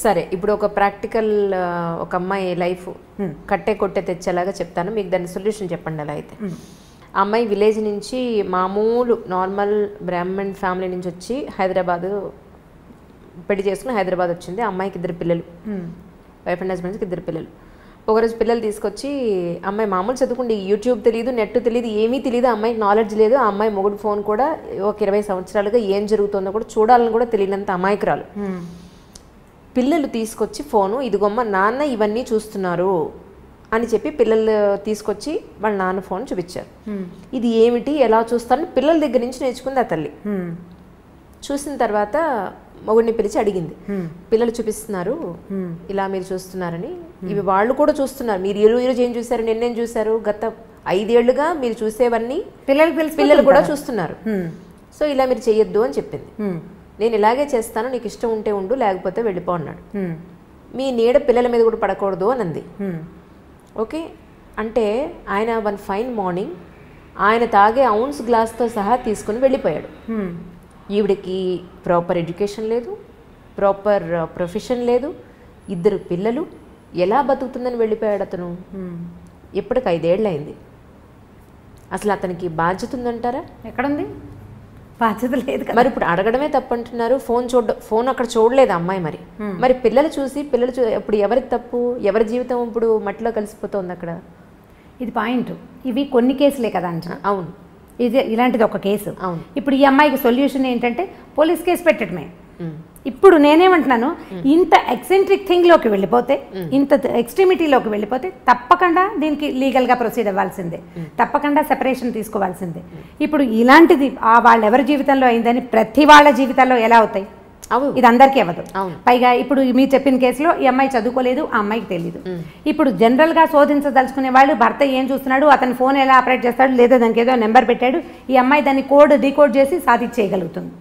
సరే ఇప్పుడు ఒక ప్రాక్టికల్ ఒక అమ్మాయి లైఫ్ కట్టే కొట్టే తెచ్చేలాగా చెప్తాను, మీకు దాని సొల్యూషన్ చెప్పండి. అలా అయితే ఆ అమ్మాయి విలేజ్ నుంచి మామూలు నార్మల్ బ్రాహ్మణ్ ఫ్యామిలీ నుంచి వచ్చి హైదరాబాద్ పెళ్లి చేసుకుని హైదరాబాద్ వచ్చింది. ఆ అమ్మాయికి 2 పిల్లలు, వైఫ్ అండ్ హస్బెండ్స్కి 2 పిల్లలు. ఒకరోజు పిల్లలు తీసుకొచ్చి అమ్మాయి మామూలు చదువుకుంటే యూట్యూబ్ తెలియదు, నెట్ తెలియదు, ఏమీ తెలియదు, అమ్మాయికి నాలెడ్జ్ లేదు. ఆ అమ్మాయి మొగుడు ఫోన్ కూడా ఒక 20 సంవత్సరాలుగా ఏం జరుగుతుందో కూడా చూడాలని కూడా తెలియనంత అమాయకురాలు. పిల్లలు తీసుకొచ్చి ఫోను, ఇదిగొమ్మ నాన్న ఇవన్నీ చూస్తున్నారు అని చెప్పి పిల్లలు తీసుకొచ్చి వాళ్ళ నాన్న ఫోన్ చూపించారు. ఇది ఏమిటి, ఎలా చూస్తారని పిల్లల దగ్గర నుంచి నేర్చుకుంది ఆ తల్లి. చూసిన తర్వాత మొగుడిని పిలిచి అడిగింది, పిల్లలు చూపిస్తున్నారు ఇలా మీరు చూస్తున్నారని, ఇవి వాళ్ళు కూడా చూస్తున్నారు, మీరు ఈరోజు ఏం చూసారు, నిన్నేం చూసారు, గత 5 ఏళ్లుగా మీరు చూసేవన్నీ పిల్లలు కూడా చూస్తున్నారు, సో ఇలా మీరు చెయ్యొద్దు అని చెప్పింది. నేను ఇలాగే చేస్తాను, నీకు ఇష్టం ఉంటే ఉండు, లేకపోతే వెళ్ళిపో అన్నాడు. మీ నీడ పిల్లల మీద కూడా పడకూడదు అని అంది. ఓకే అంటే ఆయన వన్ ఫైన్ మార్నింగ్ ఆయన తాగే ఔన్స్ గ్లాస్తో సహా తీసుకుని వెళ్ళిపోయాడు. ఈవిడికి ప్రాపర్ ఎడ్యుకేషన్ లేదు, ప్రాపర్ ప్రొఫెషన్ లేదు, 2 పిల్లలు, ఎలా బతుకుతుందని వెళ్ళిపోయాడు అతను. ఇప్పటికి 5 ఏళ్ళు అయింది. అసలు అతనికి బాధ్యత ఉందంటారా? ఎక్కడుంది బాధ్యత? లేదు కదా. మరి ఇప్పుడు అడగడమే తప్పంటున్నారు. ఫోన్ అక్కడ చూడలేదు అమ్మాయి. మరి పిల్లలు చూసి ఇప్పుడు ఎవరికి తప్పు, ఎవరి జీవితం ఇప్పుడు మట్టిలో కలిసిపోతుంది అక్కడ. ఇది పాయింట్. ఇవి కొన్ని కేసులే కదా అంట. అవును, ఇది ఇలాంటిది ఒక కేసు. అవును. ఇప్పుడు ఈ అమ్మాయికి సొల్యూషన్ ఏంటంటే పోలీస్ కేసు పెట్టడమే. ఇప్పుడు నేనేమంటున్నాను, ఇంత ఎక్సెంట్రిక్ థింగ్లోకి వెళ్ళిపోతే, ఇంత ఎక్స్ట్రీమిటీలోకి వెళ్ళిపోతే తప్పకుండా దీనికి లీగల్గా ప్రొసీడ్ అవ్వాల్సిందే, తప్పకుండా సెపరేషన్ తీసుకోవాల్సిందే. ఇప్పుడు ఇలాంటిది వాళ్ళు ఎవరి జీవితంలో అయిందని ప్రతి వాళ్ళ జీవితాల్లో ఎలా అవుతాయి? ఇది అందరికీ అవ్వదు. పైగా ఇప్పుడు మీరు చెప్పిన కేసులో ఈ అమ్మాయి చదువుకోలేదు, ఆ అమ్మాయికి తెలియదు. ఇప్పుడు జనరల్గా శోధించదలుచుకునే వాళ్ళు భర్త ఏం చూస్తున్నాడు, అతని ఫోన్ ఎలా ఆపరేట్ చేస్తాడు, లేదా దానికి ఏదో నెంబర్ పెట్టాడు, ఈ అమ్మాయి దాన్ని డీకోడ్ చేసి సాధించేయగలుగుతుంది.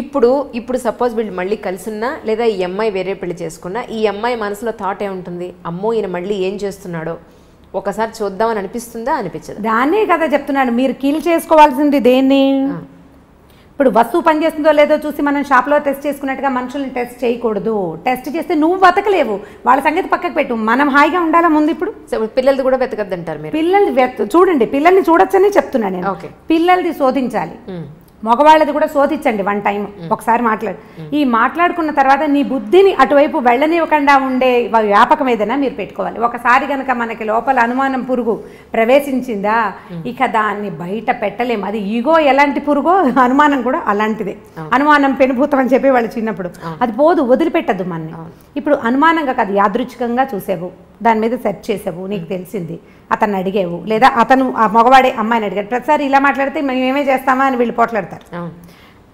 ఇప్పుడు సపోజ్ వీళ్ళు మళ్ళీ కలిసిన్నా లేదా ఈ అమ్మాయి వేరే పెళ్లి చేసుకున్నా, ఈ అమ్మాయి మనసులో థాట్ ఏముంటుంది, అమ్మో ఈయన మళ్ళీ ఏం చేస్తున్నాడో ఒకసారి చూద్దామని అనిపిస్తుందా, అనిపించదు? దాన్నే కదా చెప్తున్నాడు, మీరు కిల్ చేసుకోవాల్సింది దేన్ని. ఇప్పుడు వస్తువు పనిచేస్తుందో లేదో చూసి మనం షాప్లో టెస్ట్ చేసుకున్నట్టుగా మనుషుల్ని టెస్ట్ చేయకూడదు. టెస్ట్ చేస్తే నువ్వు బతకలేవు, వాళ్ళ సంగతి పక్కకు పెట్టు, మనం హాయిగా ఉండాలా ముందు. ఇప్పుడు పిల్లలది కూడా వెతకద్దంటారు మీరు? పిల్లల్ని చూడండి, పిల్లల్ని చూడొచ్చని చెప్తున్నాను నేను. పిల్లల్ది శోధించాలి, మగవాళ్ళది కూడా శోధించండి 1 టైం ఒకసారి మాట్లాడు. ఈ మాట్లాడుకున్న తర్వాత నీ బుద్ధిని అటువైపు వెళ్ళనివ్వకుండా ఉండే వ్యాపకం ఏదైనా మీరు పెట్టుకోవాలి. ఒకసారి కనుక మనకి లోపల అనుమానం పురుగు ప్రవేశించిందా, ఇక దాన్ని బయట పెట్టలేము. అది ఈగో ఎలాంటి పురుగో అనుమానం కూడా అలాంటిదే. అనుమానం పెనుభూతం అని చెప్పి వాళ్ళు చిన్నప్పుడు, అది పోదు, వదిలిపెట్టదు మనని. ఇప్పుడు అనుమానంగా కాదు, యాదృచ్ఛికంగా చూసావు, దాని మీద సెర్చ్ చేసావు, నీకు తెలిసింది, అతన్ని అడిగేవు, లేదా అతను ఆ మగవాడే అమ్మాయిని అడిగాడు. ప్రతిసారి ఇలా మాట్లాడితే మేము ఏమే చేస్తామా అని వీళ్ళు పోట్లాడతారు.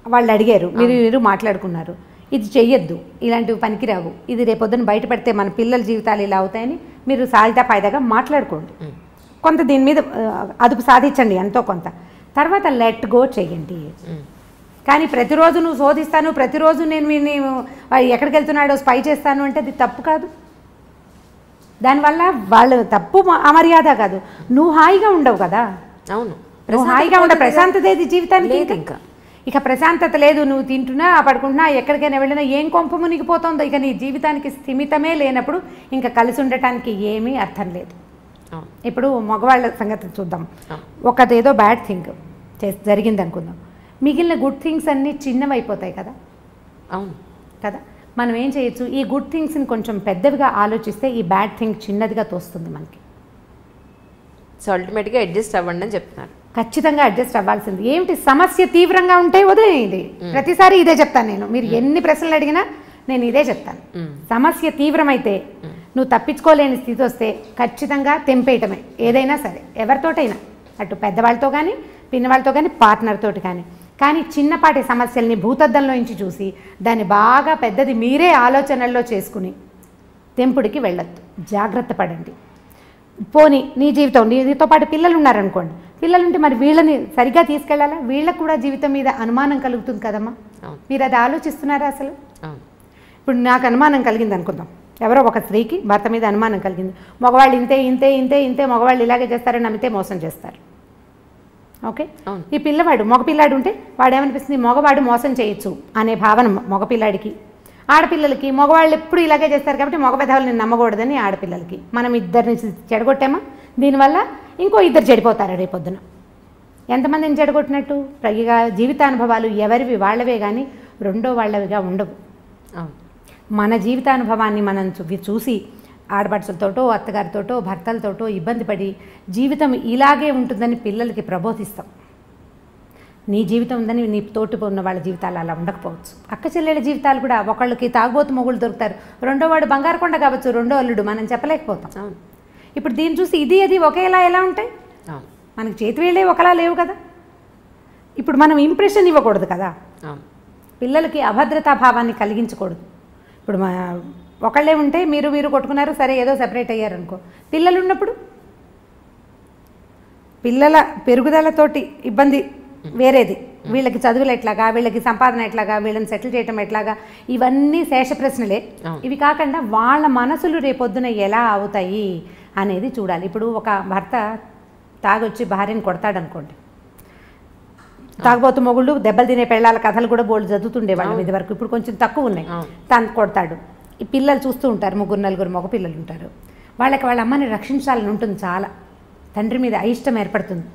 వాళ్ళు అడిగారు, మీరు మాట్లాడుకున్నారు, ఇది చెయ్యొద్దు, ఇలాంటివి పనికిరావు, ఇది రేపొద్దున బయటపడితే మన పిల్లల జీవితాలు ఇలా అవుతాయని మీరు సాయిదా పాయిదాగా మాట్లాడుకోండి. కొంత దీని మీద అదుపు సాధించండి ఎంతో కొంత, తర్వాత లెట్ గో చెయ్యండి. కానీ ప్రతిరోజు నువ్వు శోధిస్తాను, ప్రతిరోజు నేను ఎక్కడికి వెళ్తున్నాడో స్పై చేస్తాను అంటే అది తప్పు కాదు. దానివల్ల వాళ్ళు తప్పు అమర్యాద కాదు, నువ్వు హాయిగా ఉండవు కదా. అవును, నువ్వు హాయిగా ఉండ, ప్రశాంతత ఏది జీవితానికి? ఇక ప్రశాంతత లేదు, నువ్వు తింటున్నా పడుకుంటున్నా ఎక్కడికైనా వెళ్ళినా ఏం కొంప మునిగిపోతుందో. ఇక నీ జీవితానికి స్థిమితమే లేనప్పుడు ఇంకా కలిసి ఉండటానికి ఏమీ అర్థం లేదు. ఇప్పుడు మగవాళ్ళ సంగతి చూద్దాం. ఒకదేదో బ్యాడ్ థింగ్ జరిగింది అనుకుందాం, మిగిలిన గుడ్ థింగ్స్ అన్నీ చిన్నవైపోతాయి కదా. అవును కదా, మనం ఏం చేయొచ్చు, ఈ గుడ్ థింగ్స్ని కొంచెం పెద్దవిగా ఆలోచిస్తే ఈ బ్యాడ్ థింగ్ చిన్నదిగా తోస్తుంది మనకి. సో అల్టిమేట్గా అడ్జస్ట్ అవ్వండి అని చెప్తున్నారు. ఖచ్చితంగా అడ్జస్ట్ అవ్వాల్సింది. ఏమిటి సమస్య తీవ్రంగా ఉంటే వదిలేయండి. ప్రతిసారి ఇదే చెప్తాను నేను, మీరు ఎన్ని ప్రశ్నలు అడిగినా నేను ఇదే చెప్తాను. సమస్య తీవ్రమైతే, నువ్వు తప్పించుకోలేని స్థితి వస్తే ఖచ్చితంగా తెంపేయటమే, ఏదైనా సరే, ఎవరితోటైనా, అటు పెద్దవాళ్ళతో కానీ పిన్నవాళ్ళతో కానీ పార్ట్నర్ తోటి కానీ చిన్నపాటి సమస్యల్ని భూతద్దంలో నుంచి చూసి దాన్ని బాగా పెద్దది మీరే ఆలోచనల్లో చేసుకుని తెంపుడికి వెళ్ళొద్దు. జాగ్రత్త పడండి. పోనీ నీ జీవితం, నీతో పాటు పిల్లలు ఉన్నారనుకోండి, పిల్లలుంటే మరి వీళ్ళని సరిగ్గా తీసుకెళ్ళాలా? వీళ్ళకు కూడా జీవితం మీద అనుమానం కలుగుతుంది కదమ్మా. మీరు అది ఆలోచిస్తున్నారా అసలు? ఇప్పుడు నాకు అనుమానం కలిగింది అనుకుందాం, ఎవరో ఒక స్త్రీకి భర్త మీద అనుమానం కలిగింది, మగవాళ్ళు ఇంతే ఇంతే ఇంతే ఇంతే మగవాళ్ళు ఇలాగే చేస్తారని నమ్మితే మోసం చేస్తారు. ఓకే, ఈ పిల్లవాడు మగపిల్లాడు ఉంటే వాడు ఏమనిపిస్తుంది, మగవాడు మోసం చేయొచ్చు అనే భావన మగపిల్లాడికి. ఆడపిల్లలకి మగవాళ్ళు ఎప్పుడు ఇలాగే చేస్తారు కాబట్టి మగ పెదవులు నేను నమ్మకూడదని ఆడపిల్లలకి మనం ఇద్దరిని చెడగొట్టామా, దీనివల్ల ఇంకో ఇద్దరు చెడిపోతారు రేపొద్దున. ఎంతమందిని చెడగొట్టినట్టు? ఇక జీవితానుభవాలు ఎవరివి వాళ్ళవే కానీ రెండో వాళ్ళవిగా ఉండవు. మన జీవితానుభవాన్ని మనం చూసి ఆడపడుచులతోటో అత్తగారితోటో భర్తలతోటో ఇబ్బంది పడి జీవితం ఇలాగే ఉంటుందని పిల్లలకి ప్రబోధిస్తాం. నీ జీవితం ఉందని నీ తోటి ఉన్న వాళ్ళ జీవితాలు అలా ఉండకపోవచ్చు. అక్క చెల్లెళ్ళ జీవితాలు కూడా ఒకళ్ళకి తాగుబోతు మొగుళ్ళు దొరుకుతారు, రెండో వాడు బంగారు కొండ కావచ్చు, రెండో అల్లుడు, మనం చెప్పలేకపోతాం. ఇప్పుడు దీన్ని చూసి ఇది అది ఒకేలా ఎలా ఉంటాయి? మనకి చేతి వేళ్ళే ఒకలా లేవు కదా. ఇప్పుడు మనం ఇంప్రెషన్ ఇవ్వకూడదు కదా, పిల్లలకి అభద్రతా భావాన్ని కలిగించకూడదు. ఇప్పుడు ఒకళ్ళే ఉంటే మీరు కొట్టుకున్నారు, సరే ఏదో సెపరేట్ అయ్యారనుకో. పిల్లలు ఉన్నప్పుడు పిల్లల పెరుగుదలతోటి ఇబ్బంది వేరేది, వీళ్ళకి చదువులు ఎట్లాగా, వీళ్ళకి సంపాదన ఎట్లాగా, వీళ్ళని సెటిల్ చేయటం ఎట్లాగా, ఇవన్నీ శేష ప్రశ్నలే. ఇవి కాకుండా వాళ్ళ మనసులు రేపొద్దున ఎలా అవుతాయి అనేది చూడాలి. ఇప్పుడు ఒక భర్త తాగొచ్చి భార్యని కొడతాడు అనుకోండి, తాగబోతు మొగుళ్ళు దెబ్బలు తినే పెళ్ళాల కథలు కూడా బోల్డ్ చదువుతుండేవాళ్ళం ఇది వరకు, ఇప్పుడు కొంచెం తక్కువ ఉన్నాయి. తను కొడతాడు, ఈ పిల్లలు చూస్తూ ఉంటారు, 3-4 మగ పిల్లలు ఉంటారు, వాళ్ళకి వాళ్ళ అమ్మని రక్షించాలని ఉంటుంది, చాలా తండ్రి మీద అయిష్టం ఏర్పడుతుంది,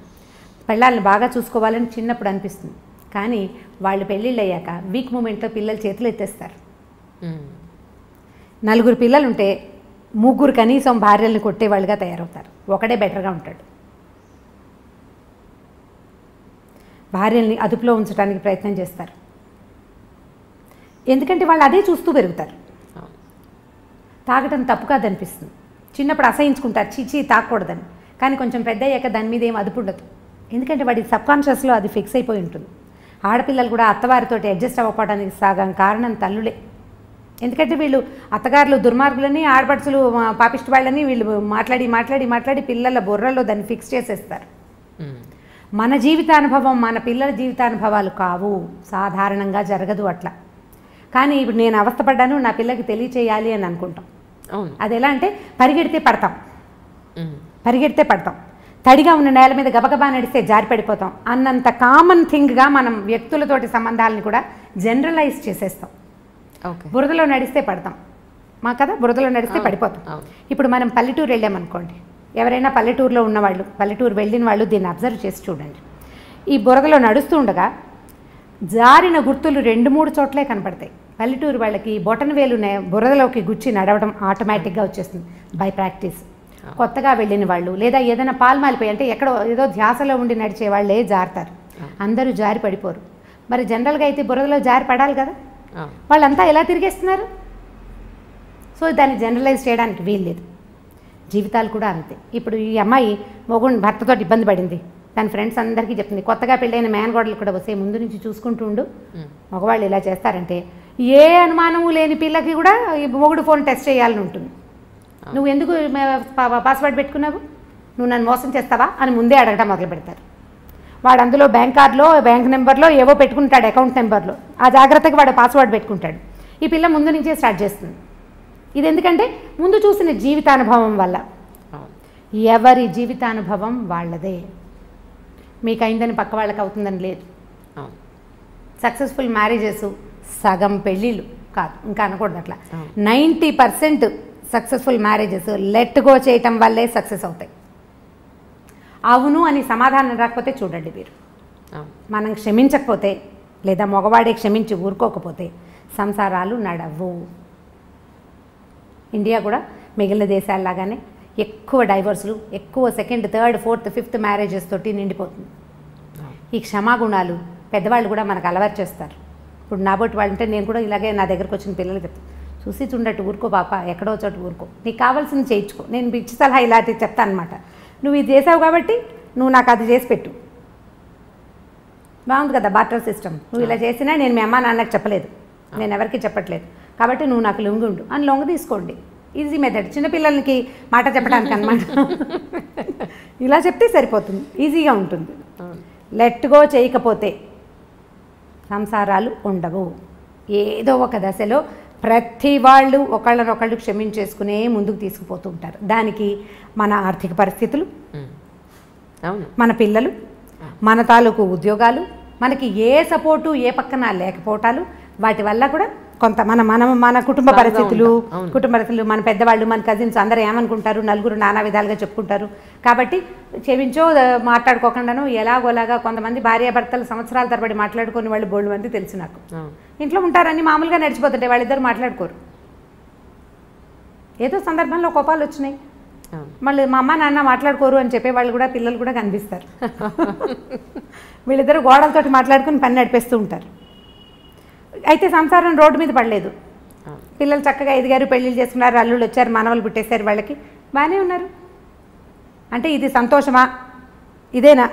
పెళ్ళాలను బాగా చూసుకోవాలని చిన్నప్పుడు అనిపిస్తుంది. కానీ వాళ్ళు పెళ్ళిళ్ళు అయ్యాక వీక్ మూమెంట్లో పిల్లలు చేతులు ఎత్తేస్తారు. 4 పిల్లలు ఉంటే 3 కనీసం భార్యల్ని కొట్టేవాళ్ళుగా తయారవుతారు, ఒకడే బెటర్గా ఉంటాడు. భార్యల్ని అదుపులో ఉంచడానికి ప్రయత్నం చేస్తారు, ఎందుకంటే వాళ్ళు అదే చూస్తూ పెరుగుతారు. తాగటం తప్పు కాదనిపిస్తుంది, చిన్నప్పుడు అసహించుకుంటారు, చీచీ తాగకూడదని. కానీ కొంచెం పెద్ద అయ్యాక దాని మీద ఏం అదుపు ఉండదు, ఎందుకంటే వాడి సబ్కాన్షియస్లో అది ఫిక్స్ అయిపోయి ఉంటుంది. ఆడపిల్లలు కూడా అత్తవారితో అడ్జస్ట్ అవ్వకపోవడానికి సగం కారణం తల్లులే. ఎందుకంటే వీళ్ళు అత్తగారులు దుర్మార్గులని, ఆడపడుచులు పాపిష్టి వాళ్ళని వీళ్ళు మాట్లాడి మాట్లాడి మాట్లాడి పిల్లల బుర్రలో దాన్ని ఫిక్స్ చేసేస్తారు. మన జీవితానుభవం మన పిల్లల జీవితానుభవాలు కావు, సాధారణంగా జరగదు అట్లా. కానీ ఇప్పుడు నేను అవస్థపడ్డాను, నా పిల్లకి తెలియచేయాలి అని అనుకుంటాం. అది ఎలా అంటే పరిగెడితే పడతాం, తడిగా ఉన్న నేల మీద గబగబా నడిస్తే జారి పడిపోతాం అన్నంత కామన్ థింగ్గా మనం వ్యక్తులతోటి సంబంధాలను కూడా జనరలైజ్ చేసేస్తాం. బురదలో నడిస్తే పడతాం మా కదా, బురదలో నడిస్తే పడిపోతాం. ఇప్పుడు మనం పల్లెటూరు వెళ్ళామనుకోండి, ఎవరైనా పల్లెటూరులో ఉన్నవాళ్ళు, పల్లెటూరు వెళ్ళిన వాళ్ళు దీన్ని అబ్జర్వ్ చేసి చూడండి. ఈ బురదలో నడుస్తూ ఉండగా జారిన గుర్తులు 2-3 చోట్లే కనపడతాయి. పల్లెటూరు వాళ్ళకి బొటనవేలు బురదలోకి గుచ్చి నడవడం ఆటోమేటిక్గా వచ్చేస్తుంది బై ప్రాక్టీస్. కొత్తగా వెళ్ళిన వాళ్ళు లేదా ఏదైనా పాల్మాలిపోయి అంటే ఎక్కడో ఏదో ధ్యాసలో ఉండి నడిచే వాళ్ళే జారుతారు, అందరూ జారి పడిపోరు. మరి జనరల్గా అయితే బురదలో జారి పడాలి కదా, వాళ్ళంతా ఎలా తిరిగేస్తున్నారు? సో దాన్ని జనరలైజ్ చేయడానికి వీల్లేదు. జీవితాలు కూడా అంతే. ఇప్పుడు ఈ అమ్మాయి మొగుడు భర్తతో ఇబ్బంది పడింది, తన ఫ్రెండ్స్ అందరికీ చెప్తుంది, కొత్తగా పెళ్ళైన మేనగోడలు కూడా వస్తే ముందు నుంచి చూసుకుంటూ ఉండు, మగవాళ్ళు ఇలా చేస్తారంటే ఏ అనుమానము లేని పిల్లకి కూడా మొగుడు ఫోన్ టెస్ట్ చేయాలని ఉంటుంది. నువ్వు ఎందుకు పాస్వర్డ్ పెట్టుకున్నావు, నువ్వు నన్ను మోసం చేస్తావా అని ముందే అడగటం మొదలు పెడతారు. వాడు అందులో బ్యాంక్ కార్డులో బ్యాంక్ నెంబర్లో ఏవో పెట్టుకుంటాడు, అకౌంట్ నెంబర్లో, ఆ జాగ్రత్తగా వాడు పాస్వర్డ్ పెట్టుకుంటాడు. ఈ పిల్ల ముందు నుంచే స్టార్ట్ చేస్తుంది. ఇది ఎందుకంటే ముందు చూసిన జీవితానుభవం వల్ల. ఎవరి జీవితానుభవం వాళ్ళదే, మీకు అయిందని పక్క వాళ్ళకి అవుతుందని లేదు. సక్సెస్ఫుల్ మ్యారేజెస్ సగం పెళ్ళిళ్ళు కాదు, ఇంకా అనకూడదు అట్లా. 90% సక్సెస్ఫుల్ మ్యారేజెస్ లెట్ గో చేయటం వల్లే సక్సెస్ అవుతాయి. అవును అని సమాధానం రాకపోతే చూడండి మీరు, మనం క్షమించకపోతే లేదా మగవాడే క్షమించి ఊరుకోకపోతే సంసారాలు నడవు. ఇండియా కూడా మిగిలిన దేశాల్లాగానే ఎక్కువ డైవర్సులు, ఎక్కువ 2nd, 3rd, 4th, 5th marriages తోటి నిండిపోతుంది. ఈ క్షమాగుణాలు పెద్దవాళ్ళు కూడా మనకు అలవాటు చేస్తారు. ఇప్పుడు నాబోటి వాళ్ళు అంటే నేను కూడా ఇలాగే నా దగ్గరకు వచ్చిన పిల్లలు చెప్తాను, చూసి చూడట్టు ఊరుకో పాప, ఎక్కడో చోటు ఊరుకో, నీకు కావాల్సింది చేయించుకో. నేను పిచ్చి సలహా ఇలాంటివి చెప్తాను అనమాట. నువ్వు ఇది చేసావు కాబట్టి నువ్వు నాకు అది చేసి పెట్టు, బాగుంది కదా బార్టర్ సిస్టమ్. నువ్వు ఇలా చేసినా నేను మీ అమ్మ నాన్నకు చెప్పలేదు, నేను ఎవరికి చెప్పట్లేదు, కాబట్టి నువ్వు నాకు లొంగి ఉండు అని లొంగ తీసుకోండి. ఈజీ మెథడ్, చిన్నపిల్లలకి మాట చెప్పడానికి అనమాట. ఇలా చెప్తే సరిపోతుంది, ఈజీగా ఉంటుంది. లెట్ గో చేయకపోతే సంసారాలు ఉండవు. ఏదో ఒక దశలో ప్రతి వాళ్ళు ఒకళ్ళనొకళ్ళు క్షమించేసుకునే ముందుకు తీసుకుపోతూ ఉంటారు. దానికి మన ఆర్థిక పరిస్థితులు, మన పిల్లలు, మన తాలూకు ఉద్యోగాలు, మనకి ఏ సపోర్టు ఏ పక్కన లేకపోవటాలు, వాటి వల్ల కూడా కొంత మన కుటుంబ పరిస్థితులు మన పెద్దవాళ్ళు మన కజిన్స్ అందరూ ఏమనుకుంటారు, నలుగురు నానా విధాలుగా చెప్పుకుంటారు. కాబట్టి క్షమించో మాట్లాడుకోకుండాను ఎలాగోలాగా కొంతమంది భార్యాభర్తలు సంవత్సరాల తరబడి మాట్లాడుకుని వాళ్ళు బోల్డ్ మంది తెలుసు నాకు. ఇంట్లో ఉంటారని మామూలుగా నడిచిపోతుంటే వాళ్ళిద్దరు మాట్లాడుకోరు. ఏదో సందర్భంలో కోపాలు వచ్చినాయి, మళ్ళీ మా అమ్మ నాన్న మాట్లాడుకోరు అని చెప్పేవాళ్ళు కూడా పిల్లలు కూడా కనిపిస్తారు. వీళ్ళిద్దరు గోడలతోటి మాట్లాడుకుని పని నడిపేస్తూ ఉంటారు. అయితే సంసారం రోడ్డు మీద పడలేదు. పిల్లలు చక్కగా ఎదిగారు, పెళ్ళిళ్ళు చేసుకున్నారు, అల్లుళ్ళు వచ్చారు, మనవలు పుట్టేశారు, వాళ్ళకి బాగానే ఉన్నారు. అంటే ఇది సంతోషమా, ఇదేనా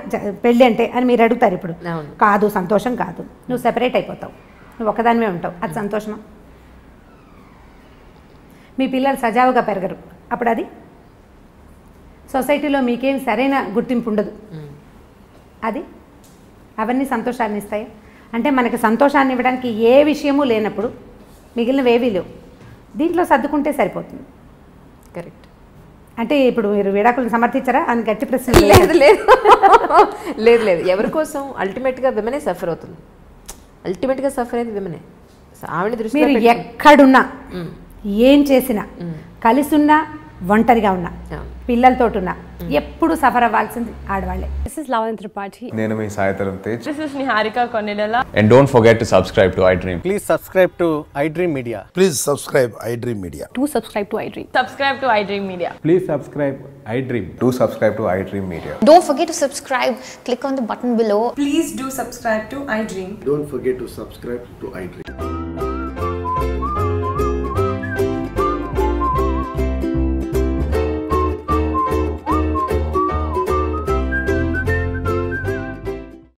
పెళ్ళి అంటే అని మీరు అడుగుతారు. ఇప్పుడు కాదు, సంతోషం కాదు. నువ్వు సెపరేట్ అయిపోతావు, నువ్వు ఒకదానివే ఉంటావు, అది సంతోషమా? మీ పిల్లలు సజావుగా పెరగరు, అప్పుడు అది సొసైటీలో మీకేం సరైన గుర్తింపు ఉండదు. అది అవన్నీ సంతోషాన్ని ఇస్తాయి. అంటే మనకి సంతోషాన్ని ఇవ్వడానికి ఏ విషయమూ లేనప్పుడు మిగిలినవి ఏవీ లేవు. దీంట్లో సర్దుకుంటే సరిపోతుంది. కరెక్ట్. అంటే ఇప్పుడు మీరు విడాకులను సమర్థించారా అని గట్టి ప్రశ్న. లేదు లేదు లేదు లేదు ఎవరి కోసం అల్టిమేట్గా విమెనే సఫర్ అవుతుంది. అల్టిమేట్గా సఫర్ అయ్యేది విమెనే. ఆవిడ దృష్టి మీరు ఎక్కడున్నా ఏం చేసినా కలిసి ఉన్నా ఒంటరిగా ఉన్నా పిల్లలతోటి ఉన్నా ఎప్పుడు సఫర్ అవ్వాల్సింది ఆడవాళ్ళే. This is Lavanya Tripathi. నేను మీ Sai Dharam Tej. This is Niharika Konilala. And don't forget to subscribe to iDream. Please subscribe to iDream Media. Please subscribe iDream Media. Do subscribe to iDream. Subscribe to iDream Media. Please subscribe iDream. Do subscribe to iDream Media. Don't forget to subscribe. Click on the button below. Please do subscribe to iDream. Don't forget to subscribe to iDream.